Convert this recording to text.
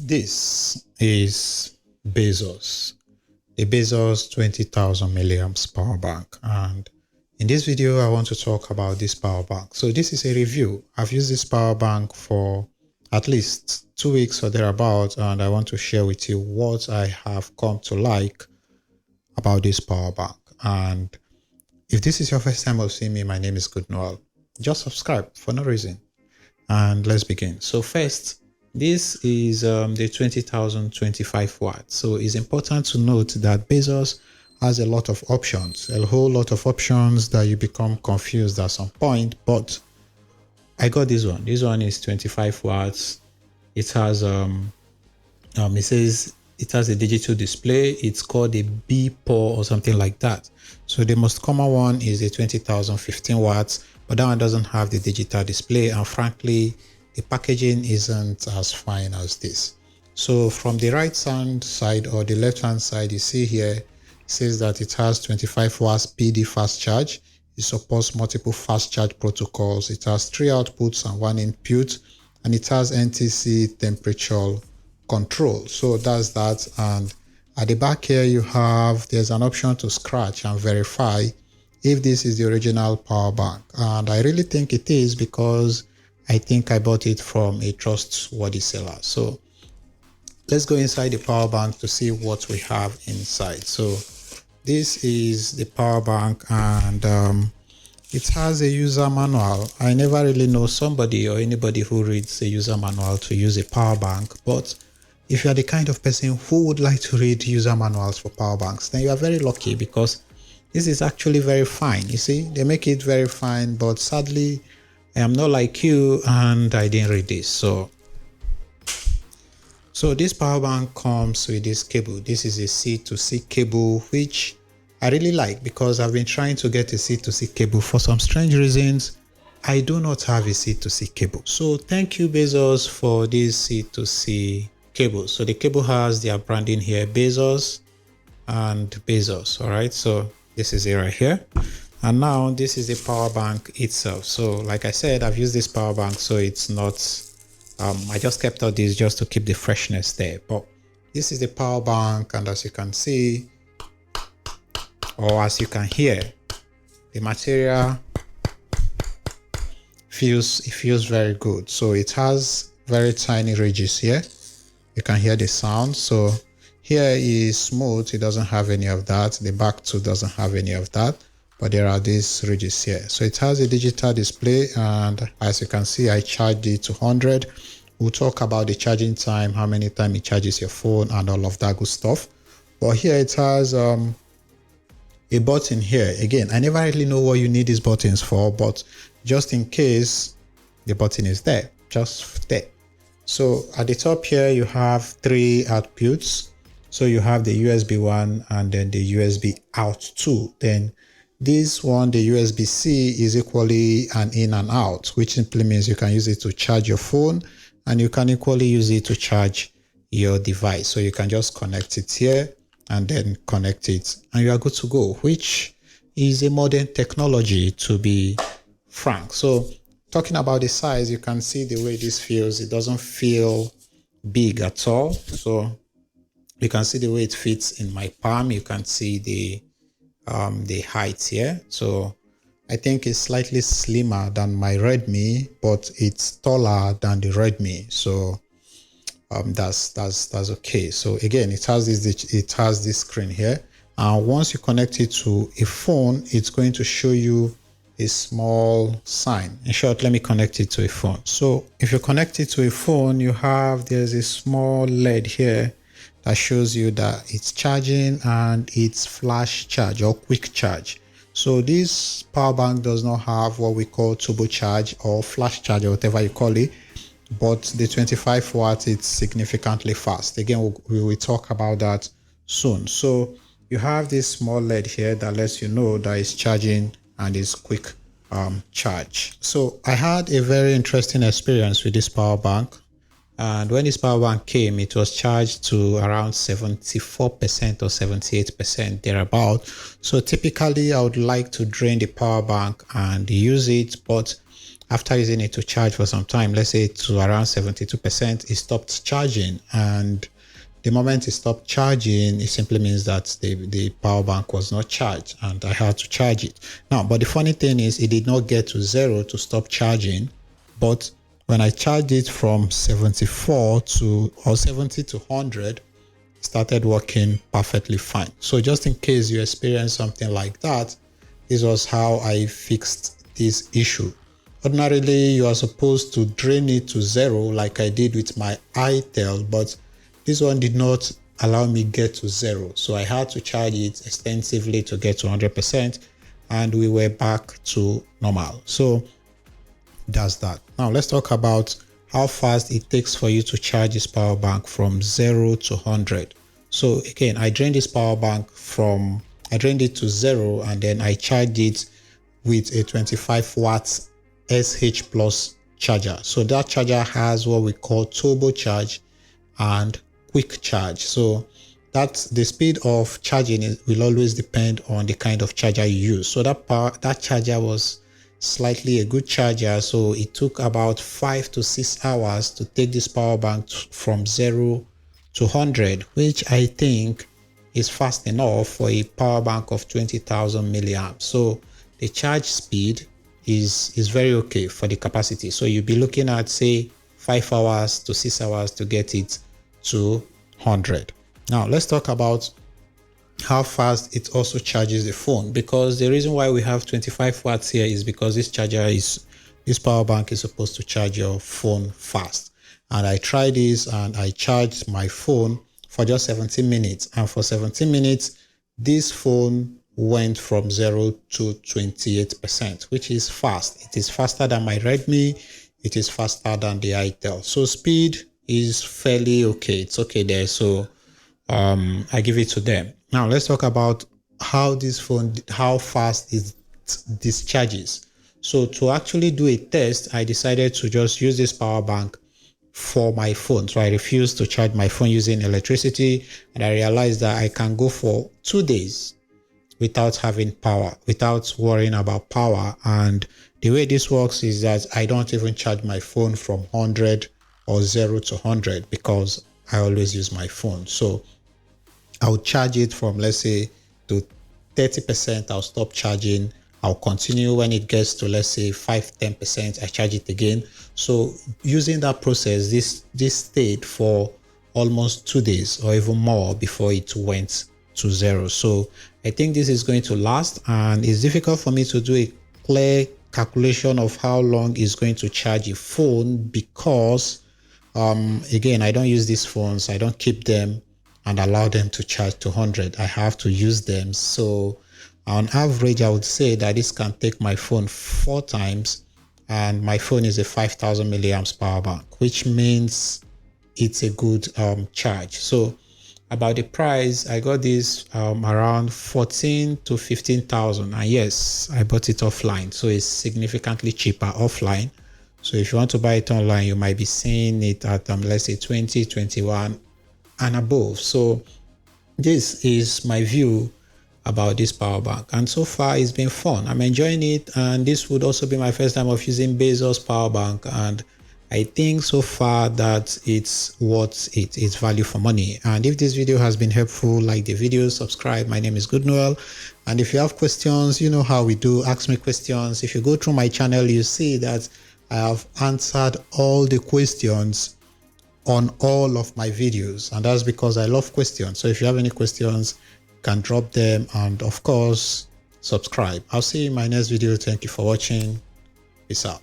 This is Baseus, the Baseus 20000 milliamps power bank, and in this video I want to talk about this power bank. So this is a review. I've used this power bank for at least 2 weeks or thereabout, and I want to share with you what I have come to like about this power bank. And if this is your first time of seeing me, my name is Good Noel. Just subscribe for no reason, and let's begin. So first, this is the 20,025 watts. So it's important to note that Baseus has a lot of options, a whole lot of options that you become confused at some point. But I got this one. This one is 25 watts. It has it says it has a digital display. It's called a B-POR or something like that. So the most common one is a 20,015 watts, but that one doesn't have the digital display, and frankly the packaging isn't as fine as this. So from the right hand side or the left hand side, you see here it says that it has 25 watts PD fast charge. It supports multiple fast charge protocols. It has 3 outputs and 1 input, and it has NTC temperature control. So that's that. And at the back here there's an option to scratch and verify if this is the original power bank, and I really think it is, because I think I bought it from a trustworthy seller. So let's go inside the power bank to see what we have inside. So this is the power bank, and it has a user manual. I never really know somebody or anybody who reads a user manual to use a power bank, but if you are the kind of person who would like to read user manuals for power banks, then you are very lucky, because this is actually very fine. You see, they make it very fine, but sadly I am not like you and I didn't read this. So this power bank comes with this cable. This is a C to C cable, which I really like, because I've been trying to get a C to C cable. For some strange reasons, I do not have a C to C cable. So thank you, Baseus, for this C to C cable. So the cable has their branding here, Baseus and Baseus. All right, so this is it right here. And now this is the power bank itself. So like I said, I've used this power bank, so it's not I just kept all this just to keep the freshness there. But this is the power bank, and as you can see, or as you can hear, the material feels very good. So it has very tiny ridges here. You can hear the sound. So here is smooth, it doesn't have any of that. The back too doesn't have any of that, but there are these ridges here. So it has a digital display, and as you can see, I charged it to 100. We'll talk about the charging time, how many times it charges your phone, and all of that good stuff. But here it has a button here. Again, I never really know what you need these buttons for, but just in case, the button is there, just there. So at the top here, you have 3 outputs. So you have the USB 1 and then the USB out 2. Then this one, the USB-C, is equally an in and out, which simply means you can use it to charge your phone, and you can equally use it to charge your device. So you can just connect it here and then connect it, and you are good to go, which is a modern technology, to be frank. So talking about the size, you can see the way this feels. It doesn't feel big at all. So you can see the way it fits in my palm. You can see the height here. So I think it's slightly slimmer than my Redmi, but it's taller than the Redmi. So that's okay. So again, it has this screen here, and once you connect it to a phone, it's going to show you a small sign. In short, let me connect it to a phone. So if you connect it to a phone, there's a small LED here that shows you that it's charging, and it's flash charge or quick charge. So this power bank does not have what we call turbo charge or flash charge or whatever you call it, but the 25 watts, it's significantly fast. Again, we will talk about that soon. So you have this small LED here that lets you know that it's charging and it's quick charge. So I had a very interesting experience with this power bank. And when this power bank came, it was charged to around 74% or 78% thereabout. So typically I would like to drain the power bank and use it, but after using it to charge for some time, let's say to around 72%, it stopped charging. And the moment it stopped charging, it simply means that the power bank was not charged and I had to charge it. Now, but the funny thing is it did not get to 0 to stop charging. But when I charged it from 74 to or 70 to 100, it started working perfectly fine. So just in case you experience something like that, this was how I fixed this issue. Ordinarily, you are supposed to drain it to 0 like I did with my itel, but this one did not allow me get to 0. So I had to charge it extensively to get to 100%, and we were back to normal. So that's that. Now let's talk about how fast it takes for you to charge this power bank from 0 to 100. So again, I drained this power bank I drained it to 0, and then I charged it with a 25 watts SH Plus charger. So that charger has what we call turbo charge and quick charge. So that's the speed of charging will always depend on the kind of charger you use. So that charger was slightly a good charger. So it took about 5 to 6 hours to take this power bank from 0 to 100, which I think is fast enough for a power bank of 20,000 milliamps. So the charge speed is very okay for the capacity. So you'll be looking at, say, 5 hours to 6 hours to get it to 100. Now let's talk about how fast it also charges the phone, because the reason why we have 25 watts here is because this power bank is supposed to charge your phone fast. And I tried this and I charged my phone for just 17 minutes, and for 17 minutes this phone went from 0 to 28%, which is fast. It is faster than my Redmi, it is faster than the itel. So speed is fairly okay. It's okay there. So I give it to them. Now let's talk about how fast it discharges. So to actually do a test, I decided to just use this power bank for my phone. So I refused to charge my phone using electricity, and I realized that I can go for 2 days without having power, without worrying about power. And the way this works is that I don't even charge my phone from 100 or 0 to 100 because I always use my phone. So I'll charge it from, let's say, to 30%. I'll stop charging. I'll continue. When it gets to, let's say, 5-10%, I charge it again. So using that process, this stayed for almost 2 days or even more before it went to 0. So I think this is going to last, and it's difficult for me to do a clear calculation of how long it's going to charge a phone because again, I don't use these phones. I don't keep them and allow them to charge to 100. I have to use them. So on average, I would say that this can take my phone 4 times, and my phone is a 5,000 milliamps power bank, which means it's a good charge. So about the price, I got this around 14 to 15,000, and yes, I bought it offline, so it's significantly cheaper offline. So if you want to buy it online, you might be seeing it at let's say 20, 21 and above. So this is my view about this power bank, and so far it's been fun. I'm enjoying it, and this would also be my first time of using Baseus power bank, and I think so far that it's worth it. It's value for money. And if this video has been helpful, like the video, subscribe. My name is Goodnoel, and if you have questions, you know how we do, ask me questions. If you go through my channel, you see that I have answered all the questions on all of my videos, and that's because I love questions. So if you have any questions, you can drop them, and of course subscribe. I'll see you in my next video. Thank you for watching. Peace out.